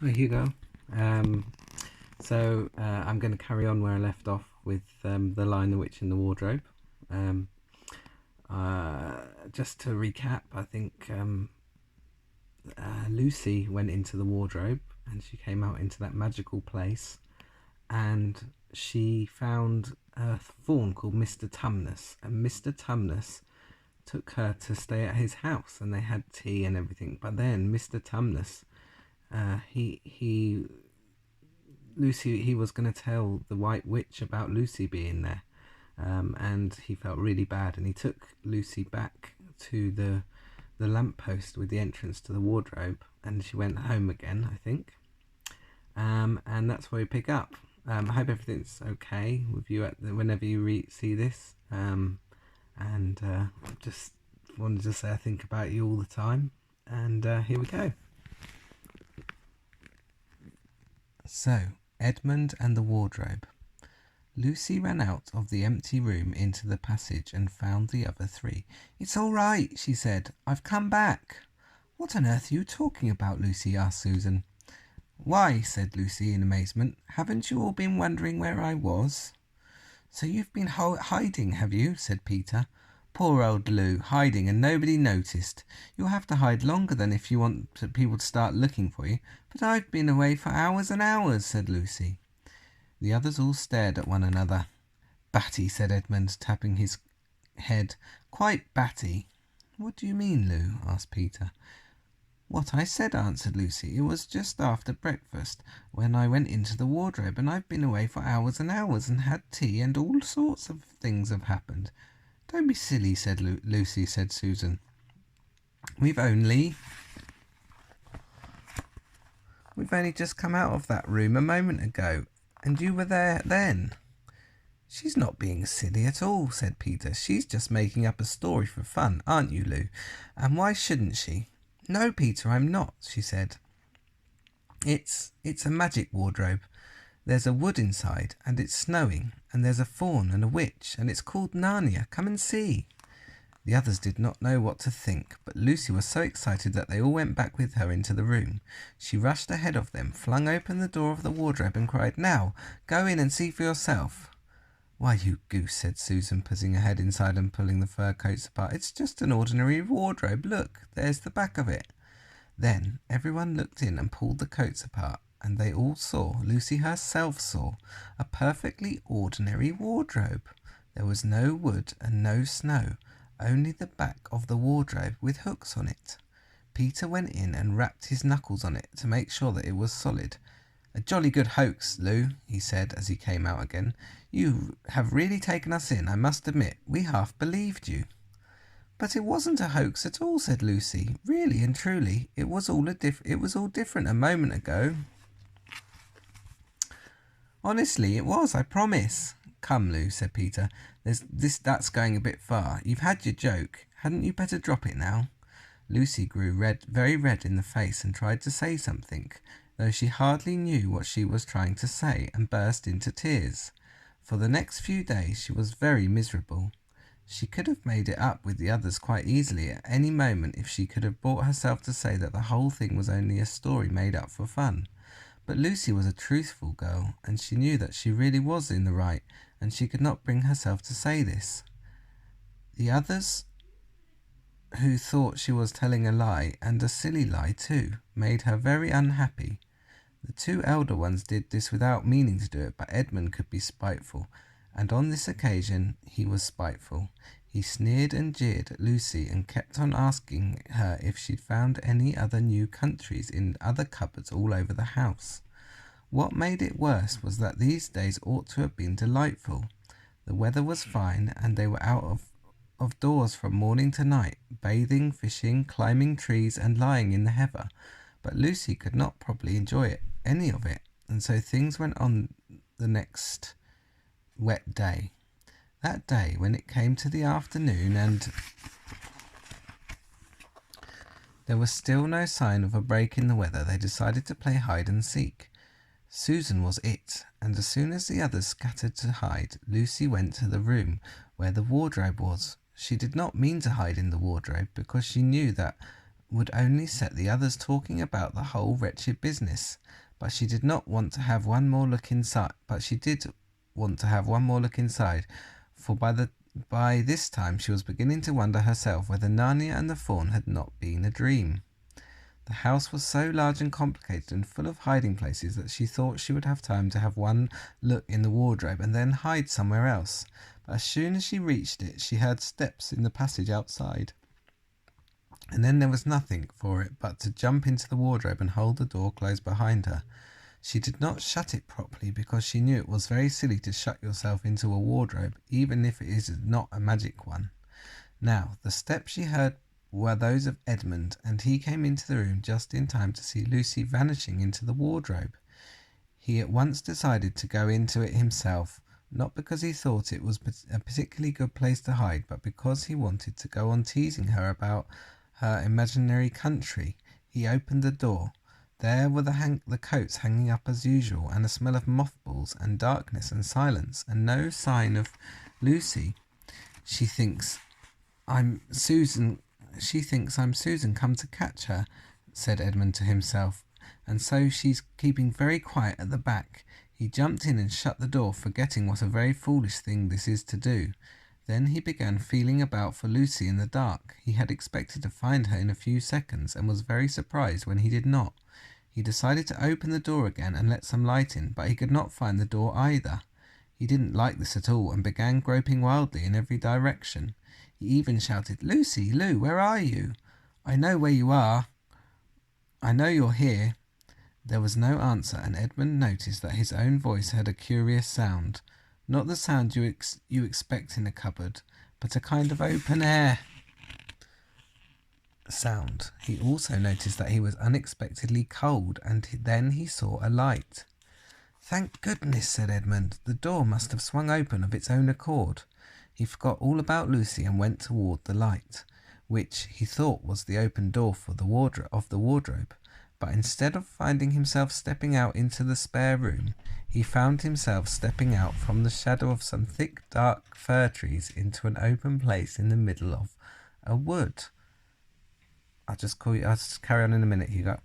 Hi Hugo. Um, I'm going to carry on where I left off with the Lion, the Witch, and the Wardrobe. Um, just to recap, I think Lucy went into the wardrobe and she came out into that magical place, and she found a faun called Mr. Tumnus, and Mr. Tumnus took her to stay at his house, and they had tea and everything. But then Mr. Tumnus, he Lucy, he was going to tell the White Witch about Lucy being there, and he felt really bad, and he took Lucy back to the lamppost with the entrance to the wardrobe, and she went home again, I think. And that's where we pick up. I hope everything's okay with you whenever you see this. And just wanted to say I think about you all the time. And here we go. So, Edmund and the Wardrobe. Lucy ran out of the empty room into the passage and found the other three. "It's all right," she said. "I've come back." "What on earth are you talking about, Lucy?" asked Susan. "Why," said Lucy in amazement, "haven't you all been wondering where I was?" "So you've been hiding, have you?" said Peter. "Poor old Lou, hiding and nobody noticed. You'll have to hide longer than if you want people to start looking for you." "But I've been away for hours and hours," said Lucy. The others all stared at one another. "Batty," said Edmund, tapping his head. "Quite batty." "What do you mean, Lou?" asked Peter. "What I said," answered Lucy. "It was just after breakfast when I went into the wardrobe, and I've been away for hours and hours and had tea, and all sorts of things have happened." "Don't be silly," said Lucy, said Susan. We've only just come out of that room a moment ago, and you were there then." "She's not being silly at all," said Peter. "She's just making up a story for fun, aren't you, Lou? And why shouldn't she?" "No, Peter, I'm not," she said. It's a magic wardrobe. There's a wood inside, and it's snowing, and there's a faun and a witch, and it's called Narnia. Come and see." The others did not know what to think, but Lucy was so excited that they all went back with her into the room. She rushed ahead of them, flung open the door of the wardrobe, and cried, "Now, go in and see for yourself." "Why, you goose," said Susan, putting her head inside and pulling the fur coats apart. "It's just an ordinary wardrobe. Look, there's the back of it." Then everyone looked in and pulled the coats apart, and they all saw, Lucy herself saw, a perfectly ordinary wardrobe. There was no wood and no snow, only the back of the wardrobe with hooks on it. Peter went in and rapped his knuckles on it to make sure that it was solid. "A jolly good hoax, Lou," he said as he came out again. "You have really taken us in, I must admit. We half believed you." "But it wasn't a hoax at all," said Lucy. "Really and truly, it was all different a moment ago. Honestly, it was, I promise." "Come, Lou," said Peter. That's going a bit far. You've had your joke. Hadn't you better drop it now?" Lucy grew very red in the face, and tried to say something, though she hardly knew what she was trying to say, and burst into tears. For the next few days she was very miserable. She could have made it up with the others quite easily at any moment if she could have brought herself to say that the whole thing was only a story made up for fun. But Lucy was a truthful girl, and she knew that she really was in the right, and she could not bring herself to say this. The others, who thought she was telling a lie, and a silly lie too, made her very unhappy. The two elder ones did this without meaning to do it, but Edmund could be spiteful, and on this occasion he was spiteful. He sneered and jeered at Lucy, and kept on asking her if she'd found any other new countries in other cupboards all over the house. What made it worse was that these days ought to have been delightful. The weather was fine, and they were out of doors from morning to night, bathing, fishing, climbing trees, and lying in the heather. But Lucy could not properly enjoy any of it, and so things went on the next wet day. That day, when it came to the afternoon and there was still no sign of a break in the weather, they decided to play hide and seek. Susan was it, and as soon as the others scattered to hide, Lucy went to the room where the wardrobe was. She did not mean to hide in the wardrobe, because she knew that would only set the others talking about the whole wretched business. But she did not want to have one more look inside. For by this time she was beginning to wonder herself whether Narnia and the Faun had not been a dream. The house was so large and complicated and full of hiding places that she thought she would have time to have one look in the wardrobe and then hide somewhere else. But as soon as she reached it, she heard steps in the passage outside. And then there was nothing for it but to jump into the wardrobe and hold the door closed behind her. She did not shut it properly because she knew it was very silly to shut yourself into a wardrobe, even if it is not a magic one. Now, the steps she heard were those of Edmund, and he came into the room just in time to see Lucy vanishing into the wardrobe. He at once decided to go into it himself, not because he thought it was a particularly good place to hide, but because he wanted to go on teasing her about her imaginary country. He opened the door. There were the coats hanging up as usual, and a smell of mothballs, and darkness, and silence, and no sign of Lucy. She thinks I'm Susan come to catch her, said Edmund to himself, and so she's keeping very quiet at the back. He jumped in and shut the door, forgetting what a very foolish thing this is to do. Then he began feeling about for Lucy in the dark. He had expected to find her in a few seconds, and was very surprised when he did not. He decided to open the door again and let some light in, but he could not find the door either. He didn't like this at all, and began groping wildly in every direction. He even shouted, "Lucy, Lou, where are you? I know where you are. I know you're here." There was no answer, and Edmund noticed that his own voice had a curious sound. Not the sound you expect in a cupboard, but a kind of open air sound. He also noticed that he was unexpectedly cold, and then he saw a light. "Thank goodness," said Edmund. "The door must have swung open of its own accord." He forgot all about Lucy and went toward the light, which he thought was the open door of the wardrobe. But instead of finding himself stepping out into the spare room, he found himself stepping out from the shadow of some thick, dark fir trees into an open place in the middle of a wood. I'll just carry on in a minute, Hugo.